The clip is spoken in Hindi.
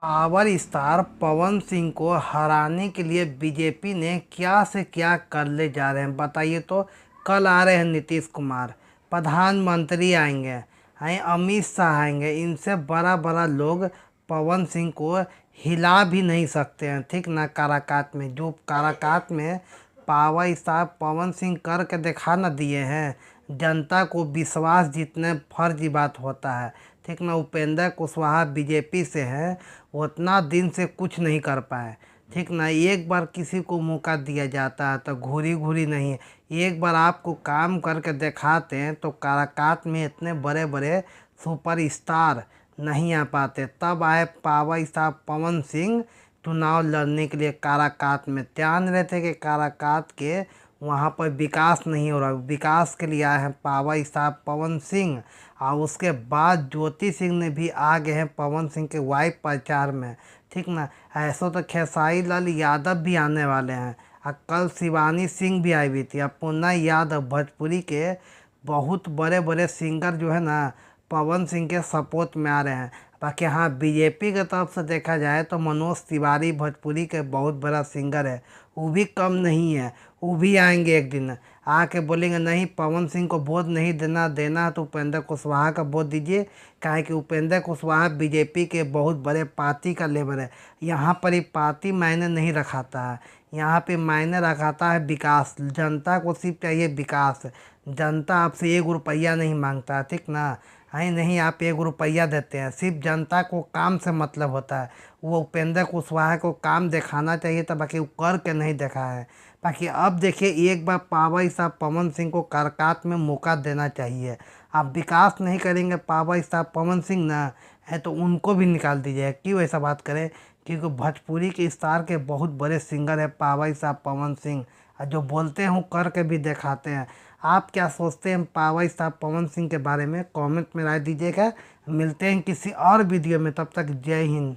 पावर स्टार पवन सिंह को हराने के लिए बीजेपी ने क्या से क्या कर ले जा रहे हैं बताइए तो। कल आ रहे हैं नीतीश कुमार, प्रधानमंत्री आएंगे, हैं अमित शाह आएंगे। इनसे बड़ा बड़ा लोग पवन सिंह को हिला भी नहीं सकते हैं, ठीक ना। काराकाट में जो काराकाट में पावर स्टार पवन सिंह करके दिखा न दिए हैं, जनता को विश्वास जीतने फर्जी बात होता है, ठीक ना। उपेंद्र कुशवाहा बीजेपी से हैं, उतना दिन से कुछ नहीं कर पाए, ठीक ना। एक बार किसी को मौका दिया जाता है तो घूरी घूरी नहीं, एक बार आपको काम करके दिखाते हैं तो काराकाट में इतने बड़े बड़े सुपर स्टार नहीं आ पाते। तब आए पावर स्टार पवन सिंह चुनाव लड़ने के लिए काराकाट में। ध्यान रहे थे कि काराकाट के वहाँ पर विकास नहीं हो रहा, विकास के लिए आए हैं पावर स्टार पवन सिंह। और उसके बाद ज्योति सिंह ने भी आ गए हैं पवन सिंह के वाइफ प्रचार में, ठीक ना। ऐसा तो खेसारी लाल यादव भी आने वाले हैं, और कल शिवानी सिंह भी आई हुई थी। अब पुनः यादव भोजपुरी के बहुत बड़े बड़े सिंगर जो है ना पवन सिंह के सपोर्ट में आ रहे हैं। बाकी हाँ, बीजेपी की तरफ से देखा जाए तो मनोज तिवारी भोजपुरी के बहुत बड़ा सिंगर है, वो भी कम नहीं है। वो भी आएंगे एक दिन, आके बोलेंगे नहीं पवन सिंह को वोट नहीं देना है तो उपेंद्र कुशवाहा का वोट दीजिए। काहे कि उपेंद्र कुशवाहा बीजेपी के बहुत बड़े पार्टी का लेबर है। यहाँ पर ही पार्टी मायने नहीं रखाता है, यहाँ पे मायने रखाता है विकास। जनता को सिर्फ चाहिए विकास, जनता आपसे 1 रुपया नहीं मांगता है, ठीक ना। है नहीं, आप 1 रुपया देते हैं, सिर्फ जनता को काम से मतलब होता है। वो उपेंद्र कुशवाहा को काम दिखाना चाहिए था, बाकी वो कर के नहीं देखा है। बाकी अब देखिए, एक बार पावर स्टार पवन सिंह को काराकाट में मौका देना चाहिए। आप विकास नहीं करेंगे पावर स्टार पवन सिंह ना, है तो उनको भी निकाल दीजिए। क्यों ऐसा बात करें, क्योंकि भोजपुरी के स्टार के बहुत बड़े सिंगर है पावर स्टार पवन सिंह, और जो बोलते हैं वो करके भी दिखाते हैं। आप क्या सोचते हैं पावर स्टार पवन सिंह के बारे में, कमेंट में राय दीजिएगा। मिलते हैं किसी और वीडियो में, तब तक जय हिंद।